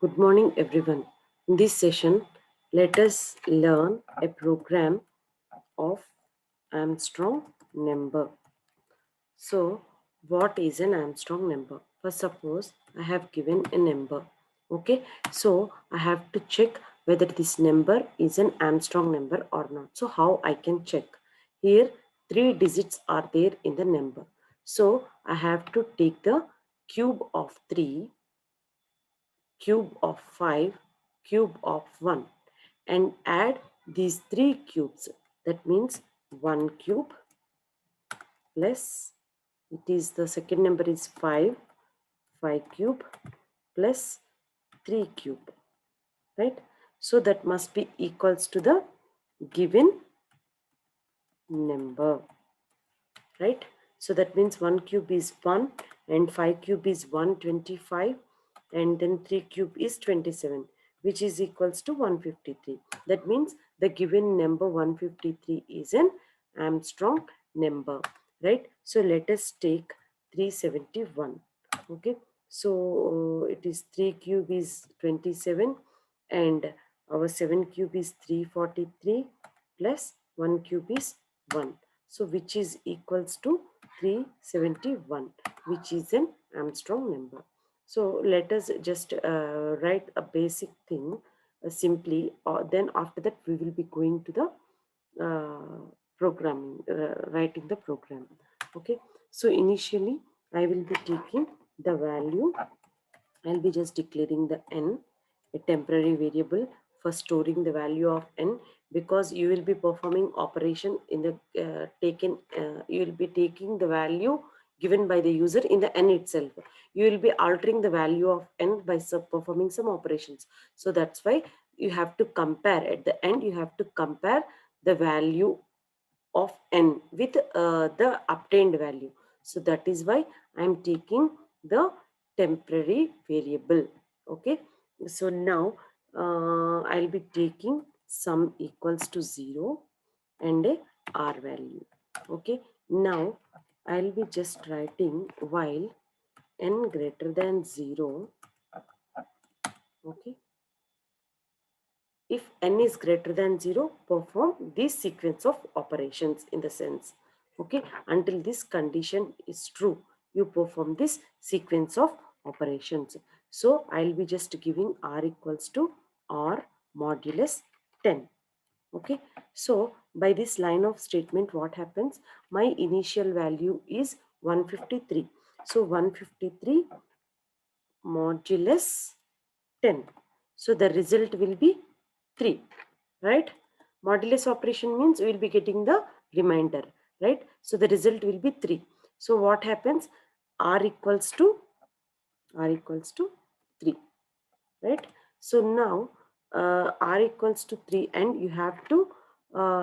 Good morning, everyone. In this session, let us learn a program of Armstrong number. So, what is an Armstrong number? First, suppose I have given a number. Okay, so I have to check whether this number is an Armstrong number or not. So, how I can check? Here, three digits are there in the number. So, I have to take the cube of 3, cube of 5, cube of 1 and add these three cubes. That means 1 cube plus it is the second number is 5, 5 cube plus 3 cube, right? So that must be equals to the given number, right? So that means 1 cube is 1 and 5 cube is 125 and then 3 cube is 27, which is equals to 153. That means the given number 153 is an Armstrong number, right? So let us take 371. Okay, so it is 3 cube is 27 and our 7 cube is 343 plus 1 cube is 1. So which is equals to 371, which is an Armstrong number. So let us just write a basic thing simply, or then after that we will be going to the programming, writing the program. Okay, so initially I will be taking the value. I'll be just declaring the n, a temporary variable for storing the value of n, because you will be performing operation in the you will be taking the value given by the user in the n itself. You will be altering the value of n by performing some operations. So that's why you have to compare at the end. You have to compare the value of n with the obtained value. So that is why I am taking the temporary variable. Okay, so now I'll be taking sum equals to 0 and a r value. Okay, now I'll be just writing while n greater than 0. Okay, if n is greater than 0, perform this sequence of operations in the sense. Okay, until this condition is true, you perform this sequence of operations. So I'll be just giving r equals to r modulus 10. Okay, so by this line of statement, what happens? My initial value is 153. So 153 modulus 10. So the result will be 3, right? Modulus operation means we will be getting the remainder, right? So the result will be 3. So what happens? R equals to 3, right? So now R equals to 3 and you have to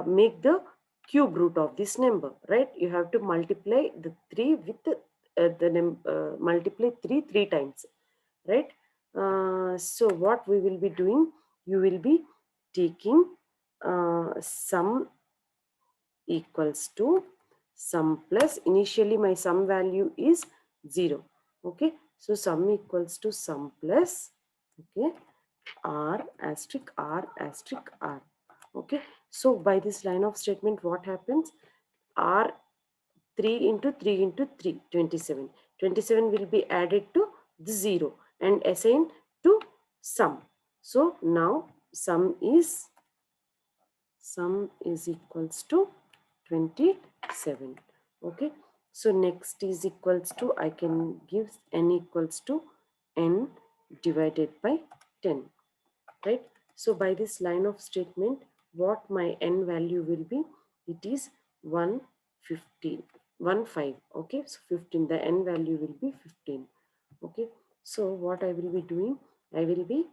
make the cube root of this number, right? You have to multiply the 3 with multiply 3 times, right? So what we will be doing, you will be taking sum equals to sum plus, initially my sum value is 0. Okay, so sum equals to sum plus, okay, r asterisk r. Okay, so by this line of statement, what happens? R 3 into 3 into 3, 27. 27 will be added to the 0 and assigned to sum. So now sum is equals to 27. Okay, so next is equals to, I can give n equals to n divided by 10, right? So by this line of statement, what my n value will be? It is 115, 15. Okay, so 15, the n value will be 15. Okay, so what I will be doing, I will be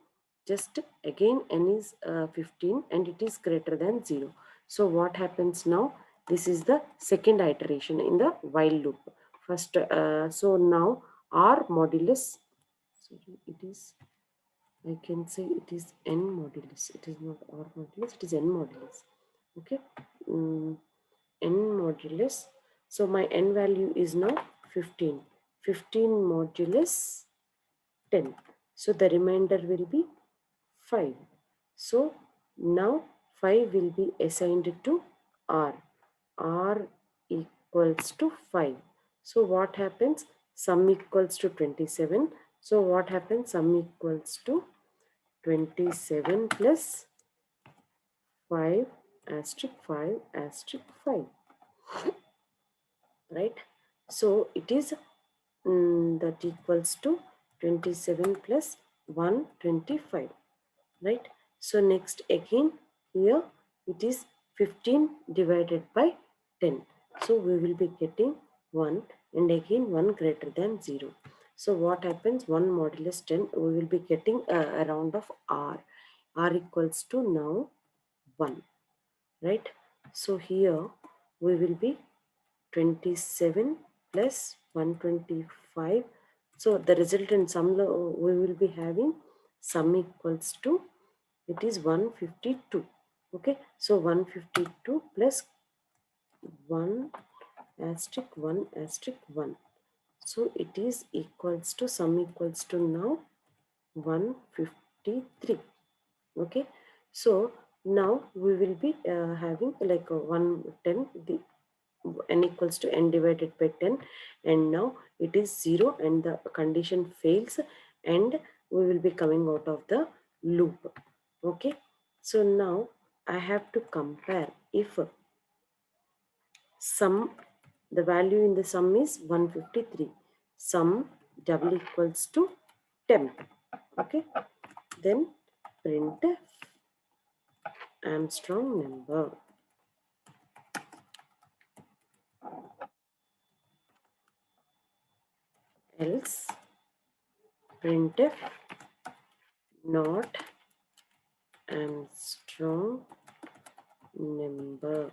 just again n is 15 and it is greater than 0. So what happens now? This is the second iteration in the while loop. First, so now r modulus, sorry, it is, I can say it is n modulus. It is not r modulus, it is n modulus. Okay, n modulus. So my n value is now 15. 15 modulus 10. So the remainder will be 5. So now 5 will be assigned to R. R equals to 5. So what happens? Sum equals to 27. So what happens? Sum equals to 27 plus 5 asterisk 5 asterisk 5. Right? So it is that equals to 27 plus 125. Right? So next again here it is 15 divided by 10. So we will be getting 1 and again 1 greater than 0. So what happens? 1 modulus 10, we will be getting a round of R. R equals to now 1. Right? So here we will be 27 plus 125. So the resultant sum we will be having sum equals to, it is 152. Okay, so 152 plus 1 asterisk 1 asterisk 1. So it is equals to, sum equals to now 153. Okay, so now we will be having like a 110, the n equals to n divided by 10, and now it is 0 and the condition fails and we will be coming out of the loop. Okay, so now I have to compare if sum, the value in the sum is 153, sum double equals to 10. Okay, then print Armstrong number, else printf not Armstrong number.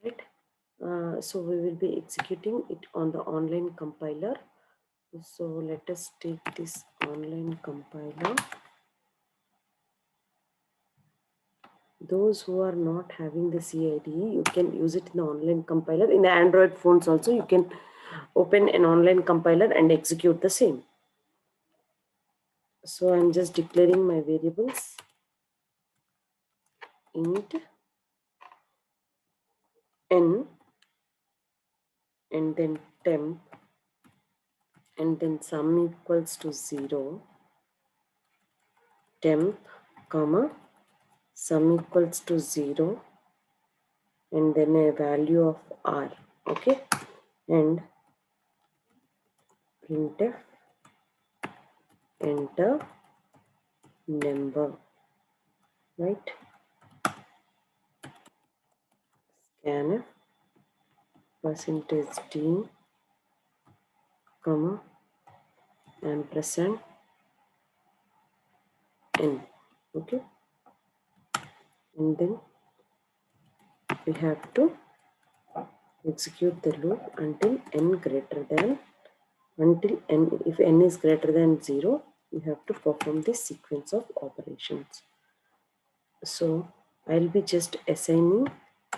Right, so we will be executing it on the online compiler. So let us take this online compiler. Those who are not having the CIDE, you can use it in the online compiler. In the Android phones also, you can open an online compiler and execute the same. So I'm just declaring my variables int n and then temp and then sum equals to 0, temp comma sum equals to 0 and then a value of R. Okay, and printf enter number. Right, scanf percentage d comma ampersand n. Okay, and then we have to execute the loop until n greater than, until n, if n is greater than 0, you have to perform this sequence of operations. So I'll be just assigning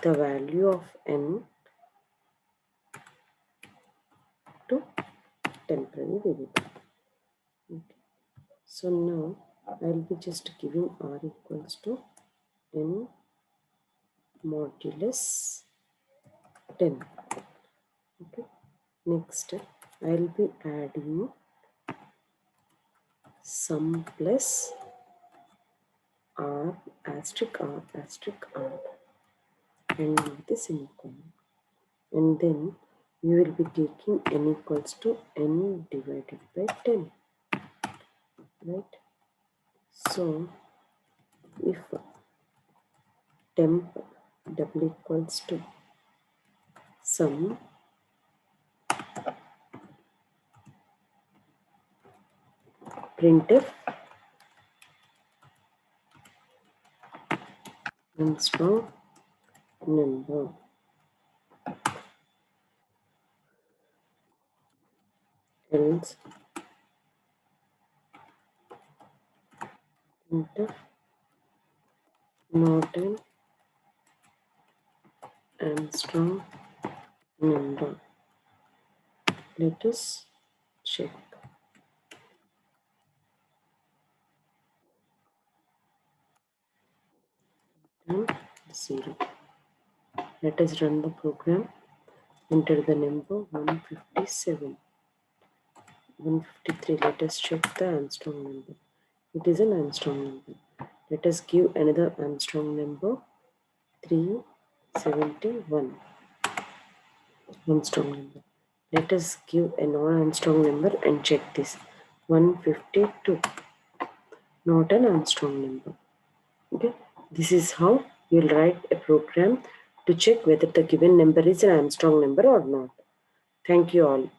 the value of n to temporary variable. Okay. So now I'll be just giving R equals to n modulus 10. Okay. Next I'll be adding sum plus R asterisk R asterisk R and the semicolon, and then you will be taking n equals to n divided by 10. Right, so if temp double equals to sum printf Armstrong number, else printf not an Armstrong number. Let us check. 0. Let us run the program. Enter the number 157. 153. Let us check the Armstrong number. It is an Armstrong number. Let us give another Armstrong number. 371. Armstrong number. Let us give a non-Armstrong number and check this. 152. Not an Armstrong number. Okay. This is how you'll write a program to check whether the given number is an Armstrong number or not. Thank you all.